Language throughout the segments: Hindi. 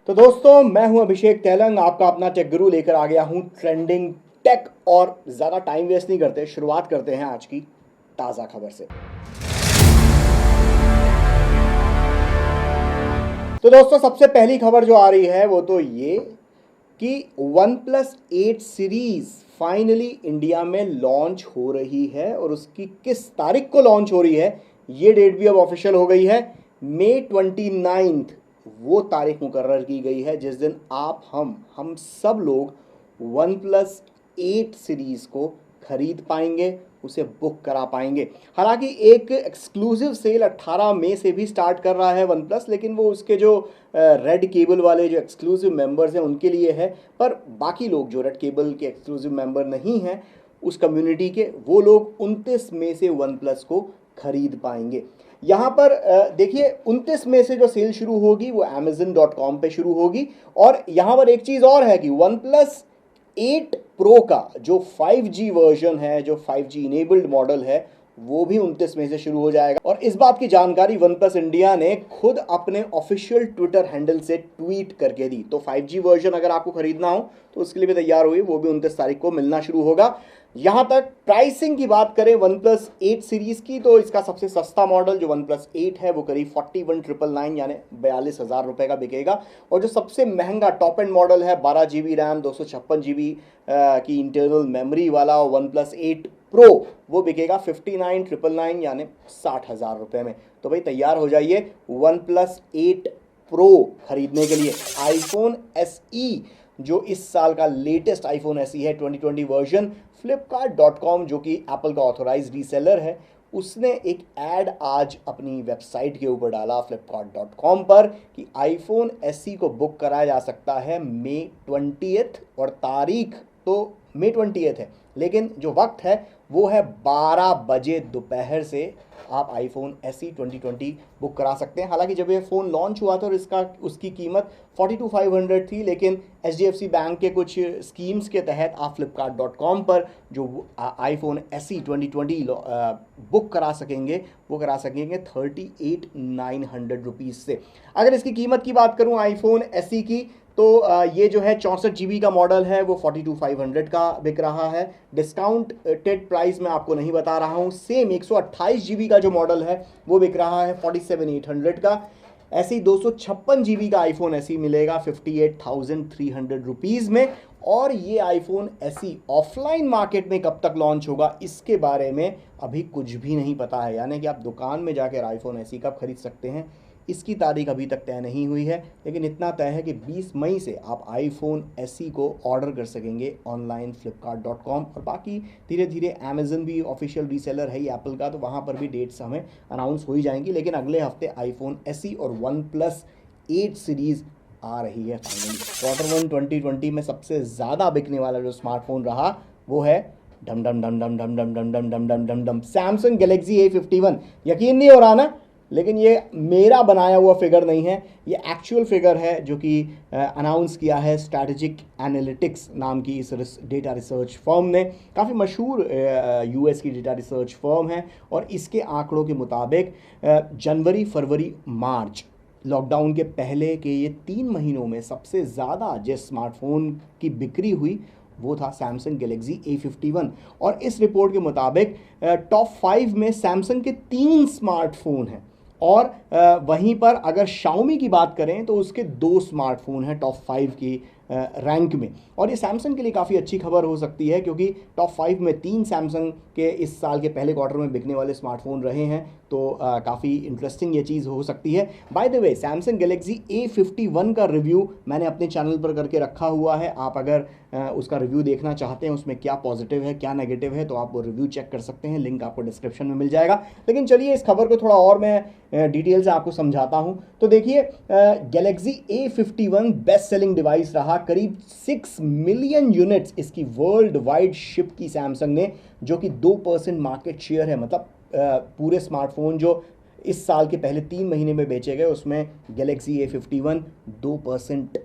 तो दोस्तों, मैं हूं अभिषेक तेलंग, आपका अपना टेक गुरु लेकर आ गया हूं ट्रेंडिंग टेक। और ज़्यादा टाइम वेस्ट नहीं करते, शुरुआत करते हैं आज की ताज़ा खबर से। तो दोस्तों, सबसे पहली खबर जो आ रही है वो तो ये कि OnePlus 8 सीरीज फाइनली इंडिया में लॉन्च हो रही है। और उसकी किस तारीख को लॉन्च हो रही है ये डेट भी अब ऑफिशियल हो गई है। May 29 वो तारीख मुकर्रर की गई है जिस दिन हम सब लोग OnePlus 8 सीरीज को खरीद पाएंगे, उसे बुक करा पाएंगे। हालांकि एक एक्सक्लूसिव सेल 18 मई से भी स्टार्ट कर रहा है OnePlus, लेकिन वो उसके जो रेड केबल वाले जो एक्सक्लूसिव मेंबर्स हैं उनके लिए है। पर बाकी लोग जो रेड केबल के एक्सक्लूसिव मेंबर नहीं हैं उस कम्युनिटी के, वो लोग 29 मई से OnePlus को खरीद पाएंगे। यहाँ पर देखिए, 29 मई से जो सेल शुरू होगी वो Amazon.com पे शुरू होगी। और यहाँ पर एक चीज़ और है कि OnePlus 8 Pro का जो 5G वर्जन है, जो 5G इनेबल्ड मॉडल है, वो भी 29 मई से शुरू हो जाएगा। और इस बात की जानकारी OnePlus इंडिया ने खुद अपने ऑफिशियल ट्विटर हैंडल से ट्वीट करके दी। तो 5G वर्जन अगर आपको खरीदना हो तो उसके लिए भी तैयार हुई, वो भी 29 तारीख को मिलना शुरू होगा। यहाँ तक प्राइसिंग की बात करें OnePlus 8 सीरीज की, तो इसका सबसे सस्ता मॉडल जो OnePlus 8 है वो करीब 41,999 यानी 42,000 रुपये का बिकेगा। और जो सबसे महंगा टॉप एंड मॉडल है 12 GB रैम 256 GB की इंटरनल मेमोरी वाला OnePlus 8 Pro, वो बिकेगा 59,999 यानी 60,000 रुपये में। तो भाई तैयार हो जाइए OnePlus 8 Pro खरीदने के लिए। iPhone SE जो इस साल का लेटेस्ट iPhone SE है 2020 वर्जन, Flipkart.com जो कि एप्पल का ऑथोराइज्ड रीसेलर है, उसने एक ऐड आज अपनी वेबसाइट के ऊपर डाला Flipkart.com पर कि iPhone SE को बुक कराया जा सकता है May 20। और तारीख तो May 20 है, लेकिन जो वक्त है वो है 12 बजे दोपहर से आप iPhone SE 2020 बुक करा सकते हैं। हालांकि जब ये फ़ोन लॉन्च हुआ था और उसकी कीमत 42,500 थी, लेकिन HDFC बैंक के कुछ स्कीम्स के तहत आप Flipkart.com पर जो iPhone SE 2020 बुक करा सकेंगे वो करा सकेंगे 38,900 रुपीज़ से। अगर इसकी कीमत की बात करूँ iPhone SE की, तो ये जो है 64 GB का मॉडल है वो 42,500 का बिक रहा है। डिस्काउंटेड प्राइस मैं आपको नहीं बता रहा हूँ। सेम 128 GB का जो मॉडल है वो बिक रहा है 47,800 का। ऐसे ही 256 GB का iPhone SE मिलेगा 58,300 रुपीज़ में। और ये iPhone SE ऑफलाइन मार्केट में कब तक लॉन्च होगा इसके बारे में अभी कुछ भी नहीं पता है, यानी कि आप दुकान में जाकर iPhone SE कब खरीद सकते हैं इसकी तारीख अभी तक तय नहीं हुई है। लेकिन इतना तय है कि 20 मई से आप iPhone SE को ऑर्डर कर सकेंगे ऑनलाइन Flipkart.com। और बाकी धीरे धीरे Amazon भी ऑफिशियल रीसेलर है ही एप्पल का, तो वहाँ पर भी डेट्स हमें अनाउंस हो ही जाएंगी। लेकिन अगले हफ्ते iPhone SE और OnePlus 8 सीरीज़ आ रही है फाइनली। Q1 2020 में सबसे ज़्यादा बिकने वाला जो स्मार्टफोन रहा वो है डम डम डम डम डम डम डम डम डम डम डम डम Samsung Galaxy A51। यकीन नहीं हो रहा ना, लेकिन ये मेरा बनाया हुआ फिगर नहीं है, ये एक्चुअल फिगर है जो कि अनाउंस किया है स्ट्रैटेजिक एनालिटिक्स नाम की इस डेटा रिसर्च फर्म ने। काफ़ी मशहूर US की डेटा रिसर्च फर्म है। और इसके आंकड़ों के मुताबिक जनवरी, फरवरी, मार्च लॉकडाउन के पहले के ये 3 महीनों में सबसे ज़्यादा जिस स्मार्टफोन की बिक्री हुई वो था Samsung Galaxy A51। और इस रिपोर्ट के मुताबिक टॉप 5 में Samsung के 3 स्मार्टफोन हैं। और वहीं पर अगर Xiaomi की बात करें तो उसके 2 स्मार्टफोन हैं टॉप 5 की रैंक में। और ये सैमसंग के लिए काफ़ी अच्छी खबर हो सकती है, क्योंकि टॉप 5 में 3 सैमसंग के इस साल के पहले क्वार्टर में बिकने वाले स्मार्टफोन रहे हैं। तो काफ़ी इंटरेस्टिंग ये चीज़ हो सकती है। By the way, Samsung Galaxy A51 का रिव्यू मैंने अपने चैनल पर करके रखा हुआ है। आप अगर उसका रिव्यू देखना चाहते हैं, उसमें क्या पॉजिटिव है क्या नेगेटिव है, तो आप वो रिव्यू चेक कर सकते हैं, लिंक आपको डिस्क्रिप्शन में मिल जाएगा। लेकिन चलिए इस खबर को थोड़ा और मैं डिटेल से आपको समझाता हूं। तो देखिए, Galaxy A51 best selling device रहा, करीब 6 मिलियन यूनिट्स इसकी वर्ल्ड वाइड शिप की सैमसंग ने, जो कि 2% मार्केट शेयर है। मतलब पूरे स्मार्टफोन जो इस साल के पहले 3 महीने में बेचे गए उसमें गैलेक्सी A51 2%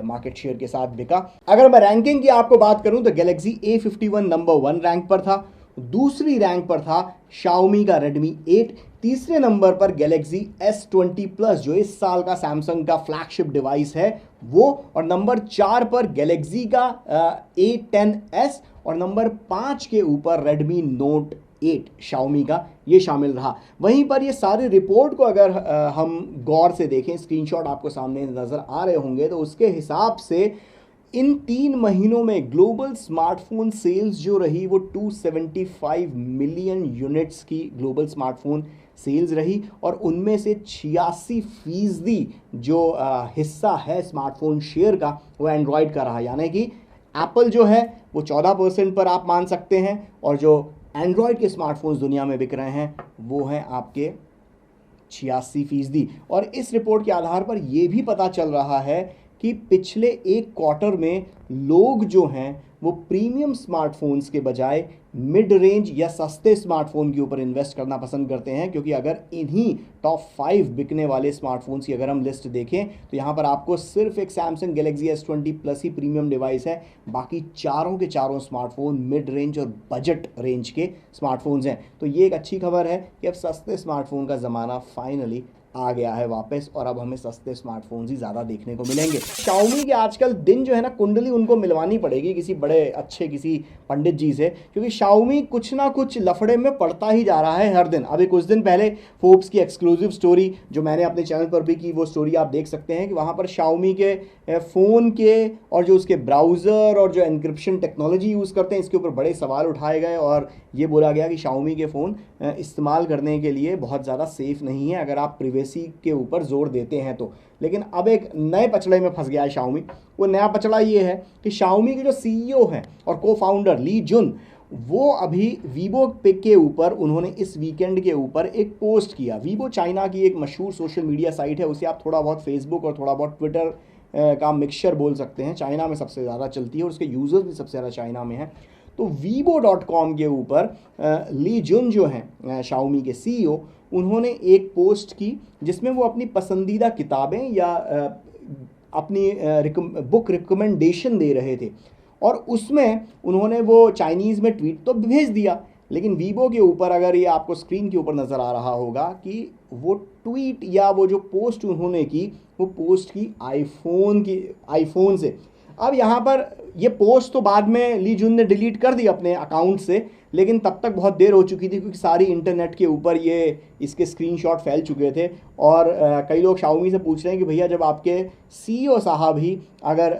मार्केट शेयर के साथ बिका। अगर मैं रैंकिंग की आपको बात करूं तो गैलेक्सी A51 नंबर 1 रैंक पर था। दूसरी रैंक पर था Xiaomi का Redmi 8, तीसरे नंबर पर गैलेक्सी S20 प्लस जो इस साल का सैमसंग का फ्लैगशिप डिवाइस है वो, और नंबर 4 पर गैलेक्सी का A10s, और नंबर 5 के ऊपर रेडमी नोट 8 शाओमी का ये शामिल रहा। वहीं पर ये सारी रिपोर्ट को अगर हम गौर से देखें, स्क्रीनशॉट आपको सामने नज़र आ रहे होंगे, तो उसके हिसाब से इन 3 महीनों में ग्लोबल स्मार्टफोन सेल्स जो रही वो 275 मिलियन यूनिट्स की ग्लोबल स्मार्टफोन सेल्स रही, और उनमें से 86% जो हिस्सा है स्मार्टफोन शेयर का वो एंड्रॉयड का रहा। यानी कि एप्पल जो है वो 14% पर आप मान सकते हैं, और जो एंड्रॉयड के स्मार्टफोन्स दुनिया में बिक रहे हैं वो हैं आपके 86%। और इस रिपोर्ट के आधार पर यह भी पता चल रहा है कि पिछले एक क्वार्टर में लोग जो हैं वो प्रीमियम स्मार्टफोन्स के बजाय मिड रेंज या सस्ते स्मार्टफोन के ऊपर इन्वेस्ट करना पसंद करते हैं, क्योंकि अगर इन्हीं टॉप 5 बिकने वाले स्मार्टफोन्स की अगर हम लिस्ट देखें तो यहाँ पर आपको सिर्फ एक सैमसंग गैलेक्सी S20 प्लस ही प्रीमियम डिवाइस है, बाकी चारों के चारों स्मार्टफोन मिड रेंज और बजट रेंज के स्मार्टफोन्स हैं। तो ये एक अच्छी खबर है कि अब सस्ते स्मार्टफोन का ज़माना फाइनली आ गया है वापस, और अब हमें सस्ते स्मार्टफोन्स ही ज़्यादा देखने को मिलेंगे। Xiaomi के आजकल दिन जो है ना, कुंडली उनको मिलवानी पड़ेगी किसी बड़े अच्छे किसी पंडित जी से, क्योंकि Xiaomi कुछ ना कुछ लफड़े में पड़ता ही जा रहा है हर दिन। अभी कुछ दिन पहले फोर्ब्स की एक्सक्लूसिव स्टोरी जो मैंने अपने चैनल पर भी की, वो स्टोरी आप देख सकते हैं कि वहाँ पर Xiaomi के फ़ोन के और जो उसके ब्राउज़र और जो एनक्रिप्शन टेक्नोलॉजी यूज़ करते हैं इसके ऊपर बड़े सवाल उठाए गए, और ये बोला गया कि Xiaomi के फ़ोन इस्तेमाल करने के लिए बहुत ज़्यादा सेफ़ नहीं है अगर आप प्रिवेसी के ऊपर जोर देते हैं तो। लेकिन अब एक नए पचड़े में फंस गया है Xiaomi। वो नया पचड़ा ये है कि Xiaomi के जो CEO हैं और को फाउंडर ली जुन, वो अभी वीवो पिक के ऊपर उन्होंने इस वीकेंड के ऊपर एक पोस्ट किया। वीवो चाइना की एक मशहूर सोशल मीडिया साइट है, उसे आप थोड़ा बहुत फेसबुक और थोड़ा बहुत ट्विटर का मिक्सचर बोल सकते हैं। चाइना में सबसे ज़्यादा चलती है और उसके यूज़र्स भी सबसे ज़्यादा चाइना में हैं। तो vivo.com के ऊपर ली जुन जो हैं Xiaomi के CEO, उन्होंने एक पोस्ट की जिसमें वो अपनी पसंदीदा किताबें या अपनी बुक रिकमेंडेशन दे रहे थे, और उसमें उन्होंने वो चाइनीज़ में ट्वीट तो भेज दिया, लेकिन वीवो के ऊपर अगर ये आपको स्क्रीन के ऊपर नज़र आ रहा होगा कि वो ट्वीट या वो जो पोस्ट उन्होंने की वो पोस्ट की आईफोन से। अब यहाँ पर ये पोस्ट तो बाद में ली जुन ने डिलीट कर दी अपने अकाउंट से, लेकिन तब तक बहुत देर हो चुकी थी क्योंकि सारी इंटरनेट के ऊपर ये इसके स्क्रीनशॉट फैल चुके थे। और कई लोग Xiaomi से पूछ रहे हैं कि भैया जब आपके CEO साहब ही अगर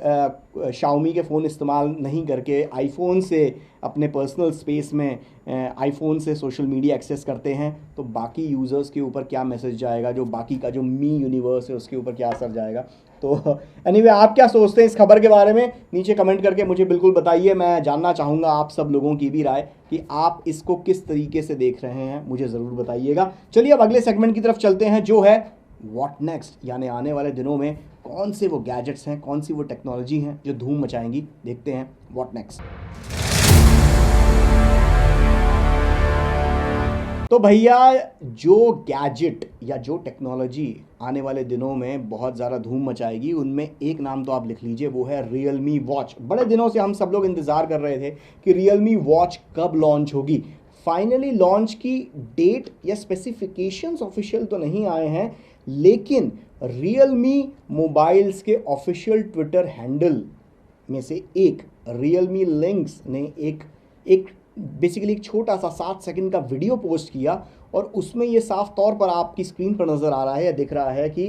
Xiaomi के फ़ोन इस्तेमाल नहीं करके आईफोन से अपने पर्सनल स्पेस में आईफोन से सोशल मीडिया एक्सेस करते हैं, तो बाकी यूज़र्स के ऊपर क्या मैसेज जाएगा, जो बाकी का जो मी यूनिवर्स है उसके ऊपर क्या असर जाएगा। तो एनीवे आप क्या सोचते हैं इस खबर के बारे में, नीचे कमेंट करके मुझे बिल्कुल बताइए। मैं जानना चाहूँगा आप सब लोगों की भी राय कि आप इसको किस तरीके से देख रहे हैं, मुझे ज़रूर बताइएगा। चलिए अब अगले सेगमेंट की तरफ चलते हैं जो है व्हाट नेक्स्ट, यानी आने वाले दिनों में कौन से वो गैजेट्स हैं, कौन सी वो टेक्नोलॉजी हैं जो धूम मचाएंगी। देखते हैं व्हाट नेक्स्ट। तो भैया जो गैजेट या जो टेक्नोलॉजी आने वाले दिनों में बहुत ज़्यादा धूम मचाएगी, उनमें एक नाम तो आप लिख लीजिए, वो है रियलमी वॉच। बड़े दिनों से हम सब लोग इंतज़ार कर रहे थे कि रियलमी वॉच कब लॉन्च होगी। फाइनली लॉन्च की डेट या स्पेसिफिकेशंस ऑफिशियल तो नहीं आए हैं, लेकिन रियलमी मोबाइल्स के ऑफिशियल ट्विटर हैंडल में से एक रियलमी लिंक्स ने एक बेसिकली एक छोटा सा 7 सेकंड का वीडियो पोस्ट किया, और उसमें ये साफ तौर पर आपकी स्क्रीन पर नज़र आ रहा है या दिख रहा है कि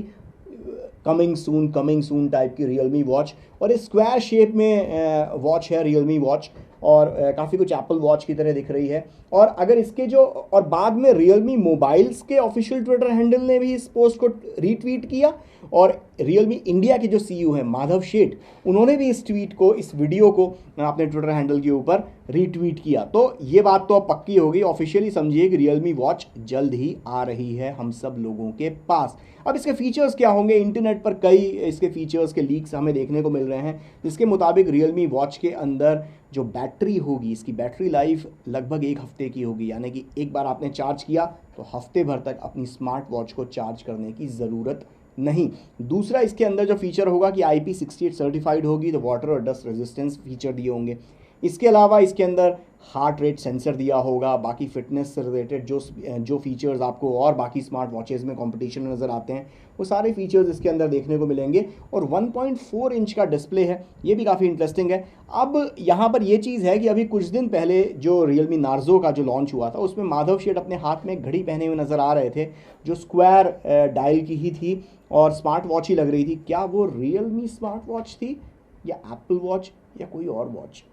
कमिंग सून टाइप की रियलमी वॉच, और इस स्क्वायर शेप में वॉच है रियलमी वॉच, और काफ़ी कुछ एप्पल वॉच की तरह दिख रही है। और अगर इसके जो और बाद में रियलमी मोबाइल्स के ऑफिशियल ट्विटर हैंडल ने भी इस पोस्ट को रीट्वीट किया, और रियलमी इंडिया के जो CEO हैं माधव शेठ, उन्होंने भी इस ट्वीट को, इस वीडियो को अपने ट्विटर हैंडल के ऊपर रीट्वीट किया। तो ये बात तो अब पक्की हो गई, ऑफिशियली समझिए कि रियलमी वॉच जल्द ही आ रही है हम सब लोगों के पास। अब इसके फीचर्स क्या होंगे, इंटरनेट पर कई इसके फीचर्स के लीक्स हमें देखने को मिल रहे हैं, जिसके मुताबिक रियलमी वॉच के अंदर जो बैटरी होगी, इसकी बैटरी लाइफ लगभग 1 हफ्ते की होगी, यानी कि एक बार आपने चार्ज किया तो हफ्ते भर तक अपनी स्मार्ट वॉच को चार्ज करने की ज़रूरत नहीं। दूसरा, इसके अंदर जो फीचर होगा कि IP68 सर्टिफाइड होगी, तो वाटर और डस्ट रेजिस्टेंस फीचर दिए होंगे। इसके अलावा इसके अंदर हार्ट रेट सेंसर दिया होगा, बाकी फिटनेस से रिलेटेड जो फीचर्स आपको और बाकी स्मार्ट वॉचेज़ में कंपटीशन में नज़र आते हैं वो सारे फीचर्स इसके अंदर देखने को मिलेंगे। और 1.4 इंच का डिस्प्ले है, ये भी काफ़ी इंटरेस्टिंग है। अब यहाँ पर ये चीज़ है कि अभी कुछ दिन पहले जो Realme Narzo का जो लॉन्च हुआ था उसमें माधव शेठ अपने हाथ में घड़ी पहने हुए नज़र आ रहे थे जो स्क्वायर डायल की ही थी और स्मार्ट वॉच ही लग रही थी। क्या वो Realme स्मार्ट वॉच थी या एप्पल वॉच या कोई और वॉच?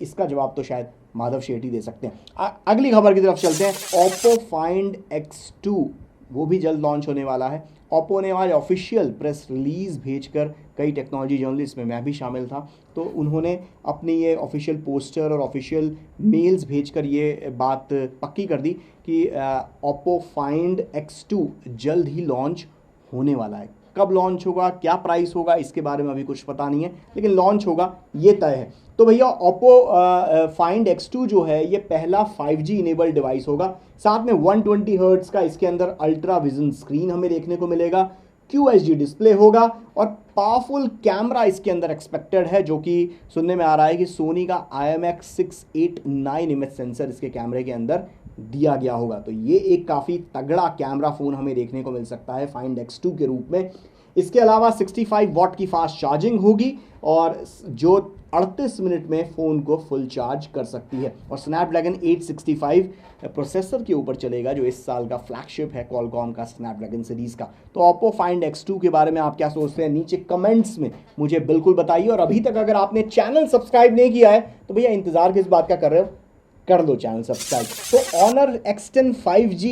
इसका जवाब तो शायद माधव शेठ ही दे सकते हैं। अगली खबर की तरफ चलते हैं। Oppo Find X2 वो भी जल्द लॉन्च होने वाला है। Oppo ने आज ऑफिशियल प्रेस रिलीज़ भेजकर, कई टेक्नोलॉजी जर्नलिस्ट में मैं भी शामिल था, तो उन्होंने अपनी ये ऑफिशियल पोस्टर और ऑफिशियल मेल्स भेजकर ये बात पक्की कर दी कि Oppo Find X2 जल्द ही लॉन्च होने वाला है। कब लॉन्च होगा, क्या प्राइस होगा, इसके बारे में अभी कुछ पता नहीं है, लेकिन लॉन्च होगा ये तय है। तो भैया Oppo Find X2 जो है ये पहला 5G इनेबल्ड डिवाइस होगा। साथ में 120 हर्ट्ज का इसके अंदर अल्ट्रा विजन स्क्रीन हमें देखने को मिलेगा, QHD डिस्प्ले होगा और पावरफुल कैमरा इसके अंदर एक्सपेक्टेड है, जो कि सुनने में आ रहा है कि सोनी का IMX689 इमेज सेंसर इसके कैमरे के अंदर दिया गया होगा। तो ये एक काफ़ी तगड़ा कैमरा फ़ोन हमें देखने को मिल सकता है Find X2 के रूप में। इसके अलावा 65 वॉट की फास्ट चार्जिंग होगी और जो 38 मिनट में फ़ोन को फुल चार्ज कर सकती है और स्नैपड्रैगन 865 प्रोसेसर के ऊपर चलेगा, जो इस साल का फ्लैगशिप है क्वालकॉम का स्नैपड्रैगन सीरीज़ का। तो Oppo Find X2 के बारे में आप क्या सोचते हैं, नीचे कमेंट्स में मुझे बिल्कुल बताइए। और अभी तक अगर आपने चैनल सब्सक्राइब नहीं किया है तो भैया इंतज़ार किस बात का कर रहे हो, कर लो चैनल सब्सक्राइब। तो Honor X10 5G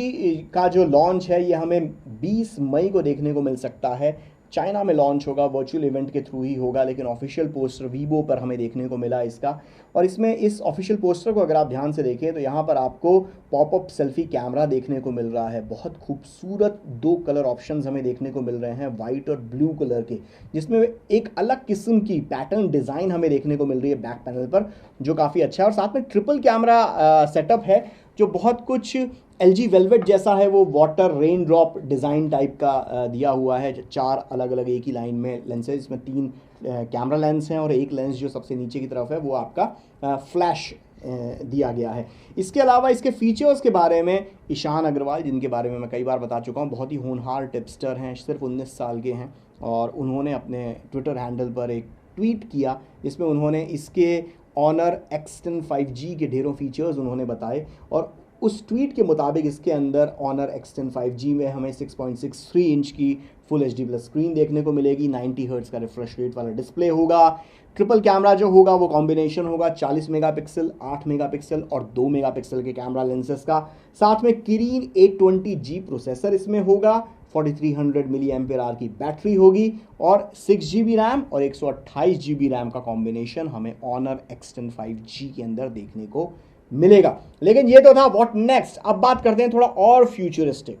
का जो लॉन्च है ये हमें 20 मई को देखने को मिल सकता है। चाइना में लॉन्च होगा, वर्चुअल इवेंट के थ्रू ही होगा, लेकिन ऑफिशियल पोस्टर वीवो पर हमें देखने को मिला इसका। और इसमें इस ऑफिशियल पोस्टर को अगर आप ध्यान से देखें तो यहाँ पर आपको पॉपअप सेल्फी कैमरा देखने को मिल रहा है। बहुत खूबसूरत 2 कलर ऑप्शंस हमें देखने को मिल रहे हैं, वाइट और ब्लू कलर के, जिसमें एक अलग किस्म की पैटर्न डिज़ाइन हमें देखने को मिल रही है बैक पैनल पर, जो काफ़ी अच्छा है। और साथ में ट्रिपल कैमरा सेटअप है जो बहुत कुछ LG वेलवेट जैसा है, वो water rain drop design type का दिया हुआ है। 4 अलग अलग एक ही लाइन में लेंसेज, इसमें 3 कैमरा लेंस हैं और एक लेंस जो सबसे नीचे की तरफ है वो आपका फ्लैश दिया गया है। इसके अलावा इसके फीचर्स के बारे में ईशान अग्रवाल, जिनके बारे में मैं कई बार बता चुका हूँ, बहुत ही होनहार टिप्सटर हैं, सिर्फ 19 साल के हैं, और उन्होंने अपने ट्विटर हैंडल पर एक ट्वीट किया जिसमें उन्होंने इसके Honor X10 5G के ढेरों फीचर्स उन्होंने बताए। और उस ट्वीट के मुताबिक इसके अंदर Honor X10 5G में हमें 6.63 इंच की फुल HD प्लस स्क्रीन देखने को मिलेगी, 90 हर्ट्ज का रिफ्रेश रेट वाला डिस्प्ले होगा। ट्रिपल कैमरा जो होगा वो कॉम्बिनेशन होगा 40 मेगापिक्सल, 8 मेगापिक्सल और 2 मेगापिक्सल के कैमरा लेंसेज का। साथ में Kirin 820G प्रोसेसर इसमें होगा, 4300 मिली एम्पेयर आवर की बैटरी होगी और 6 GB रैम और 128 GB रैम का कॉम्बिनेशन हमें Honor X10 5G के अंदर देखने को मिलेगा। लेकिन ये तो था व्हाट नेक्स्ट। अब बात करते हैं थोड़ा और फ्यूचरिस्टिक,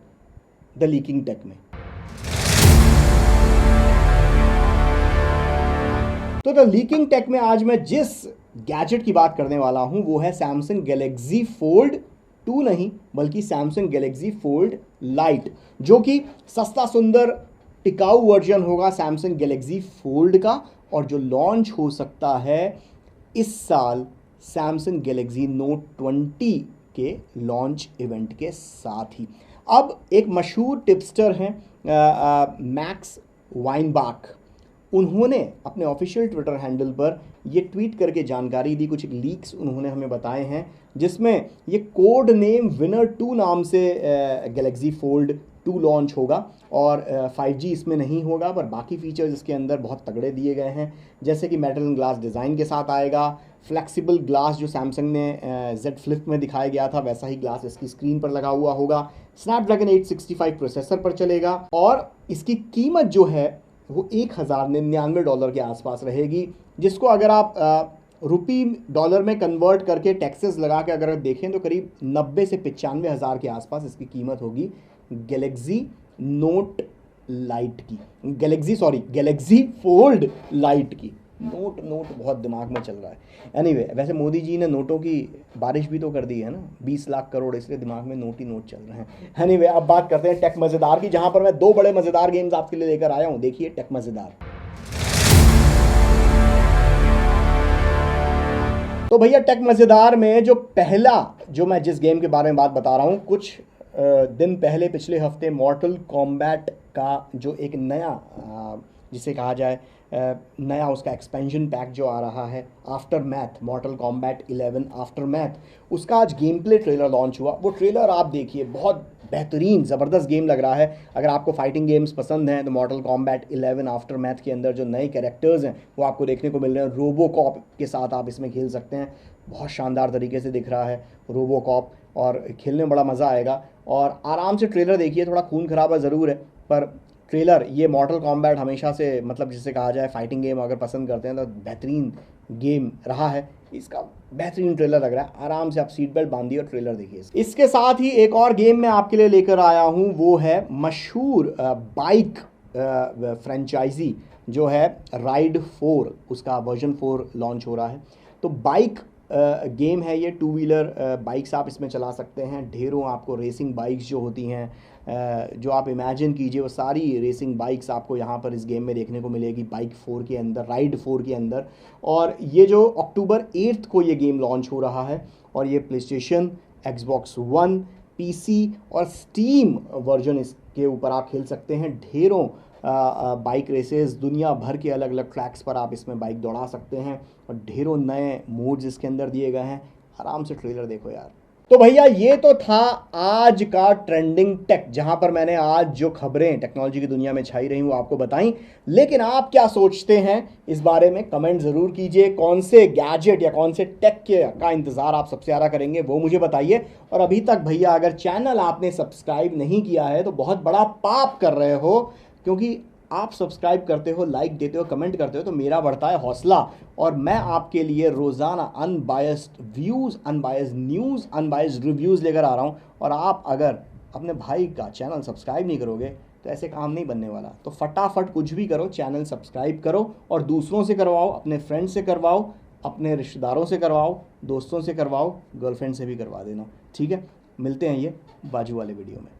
द लीकिंग टेक में। तो द लीकिंग टेक में आज मैं जिस गैजेट की बात करने वाला हूं वो है Samsung Galaxy Fold 2 नहीं बल्कि Samsung Galaxy Fold Lite, जो कि सस्ता सुंदर टिकाऊ वर्जन होगा Samsung Galaxy Fold का, और जो लॉन्च हो सकता है इस साल Samsung Galaxy Note 20 के लॉन्च इवेंट के साथ ही। अब एक मशहूर टिप्सटर हैं मैक्स वाइनबाख, उन्होंने अपने ऑफिशियल ट्विटर हैंडल पर ये ट्वीट करके जानकारी दी, कुछ लीक्स उन्होंने हमें बताए हैं, जिसमें ये कोड नेम विनर 2 नाम से Galaxy Fold 2 लॉन्च होगा और 5G इसमें नहीं होगा, पर बाकी फीचर्स इसके अंदर बहुत तगड़े दिए गए हैं, जैसे कि मेटल एंड ग्लास डिज़ाइन के साथ आएगा, फ्लेक्सिबल ग्लास जो सैमसंग ने Z Flip में दिखाया गया था वैसा ही ग्लास इसकी स्क्रीन पर लगा हुआ होगा, स्नैपड्रैगन 865 प्रोसेसर पर चलेगा और इसकी कीमत जो है वो $1099 के आसपास रहेगी, जिसको अगर आप रुपी डॉलर में कन्वर्ट करके टैक्सेस लगा के अगर देखें तो करीब 90 से 95 हज़ार के आसपास इसकी कीमत होगी गैलेक्सी नोट लाइट की, गैलेक्सी फोल्ड लाइट की। नोट बहुत दिमाग में चल रहा है। एनीवे, वैसे मोदी जी ने नोटों की बारिश भी तो कर दी है ना, 20 लाख करोड़, इसलिए दिमाग में नोट ही नोट चल रहे हैं। एनीवे, अब बात करते हैं टेक मज़ेदार की, जहां पर मैं 2 बड़े मज़ेदार गेम्स आपके लिए लेकर आया हूं। देखिए टेक मज़ेदार। तो भैया टेक मज़ेदार में जो पहला जो मैं जिस गेम के बारे में बात बता रहा हूँ, कुछ दिन पहले पिछले हफ्ते मॉर्टल कॉम्बैट का जो एक नया जिसे कहा जाए नया उसका एक्सपेंशन पैक जो आ रहा है, after math, मॉर्टल combat 11 after math, उसका आज गेम प्ले ट्रेलर लॉन्च हुआ। वो ट्रेलर आप देखिए, बहुत बेहतरीन ज़बरदस्त गेम लग रहा है। अगर आपको फाइटिंग गेम्स पसंद हैं तो मॉर्टल कॉम्बैट 11 आफ्टर मैथ के अंदर जो नए कैरेक्टर्स हैं वो आपको देखने को मिल रहे हैं। रोबोकॉप के साथ आप इसमें खेल सकते हैं, बहुत शानदार तरीके से दिख रहा है रोबोकॉप, और खेलने में बड़ा मज़ा आएगा। और आराम से ट्रेलर देखिए, थोड़ा खून खराबा ज़रूर है पर ट्रेलर, ये मॉर्टल कॉम्बैट हमेशा से मतलब जिसे कहा जाए फाइटिंग गेम अगर पसंद करते हैं तो बेहतरीन गेम रहा है। इसका बेहतरीन ट्रेलर लग रहा है, आराम से आप सीट बेल्ट बांधिए और ट्रेलर देखिए। इसके साथ ही एक और गेम मैं आपके लिए लेकर आया हूँ, वो है मशहूर बाइक फ्रेंचाइजी जो है राइड 4, उसका वर्जन 4 लॉन्च हो रहा है। तो बाइक गेम है ये, 2 व्हीलर बाइक्स आप इसमें चला सकते हैं। ढेरों आपको रेसिंग बाइक्स जो होती हैं, जो आप इमेजिन कीजिए वो सारी रेसिंग बाइक्स आपको यहाँ पर इस गेम में देखने को मिलेगी, बाइक 4 के अंदर, राइड 4 के अंदर। और ये जो अक्टूबर 8 को ये गेम लॉन्च हो रहा है, और ये प्लेस्टेशन, एक्सबॉक्स वन, पीसी और स्टीम वर्जन इसके ऊपर आप खेल सकते हैं। ढेरों बाइक रेसेस दुनिया भर के अलग अलग ट्रैक्स पर आप इसमें बाइक दौड़ा सकते हैं, और ढेरों नए मोड्स इसके अंदर दिए गए हैं। आराम से ट्रेलर देखो यार। तो भैया ये तो था आज का ट्रेंडिंग टेक, जहां पर मैंने आज जो खबरें टेक्नोलॉजी की दुनिया में छाई रही वो आपको बताई। लेकिन आप क्या सोचते हैं इस बारे में कमेंट ज़रूर कीजिए। कौन से गैजेट या कौन से टेक का इंतज़ार आप सबसे ज़्यादा करेंगे वो मुझे बताइए। और अभी तक भैया अगर चैनल आपने सब्सक्राइब नहीं किया है तो बहुत बड़ा पाप कर रहे हो, क्योंकि आप सब्सक्राइब करते हो, लाइक देते हो, कमेंट करते हो तो मेरा बढ़ता है हौसला, और मैं आपके लिए रोज़ाना unbiased views, unbiased news, unbiased reviews लेकर आ रहा हूँ। और आप अगर अपने भाई का चैनल सब्सक्राइब नहीं करोगे तो ऐसे काम नहीं बनने वाला। तो फटाफट कुछ भी करो, चैनल सब्सक्राइब करो और दूसरों से करवाओ, अपने फ्रेंड से करवाओ, अपने रिश्तेदारों से करवाओ, दोस्तों से करवाओ, गर्लफ्रेंड से भी करवा देना, ठीक है। मिलते हैं ये बाजू वाले वीडियो में।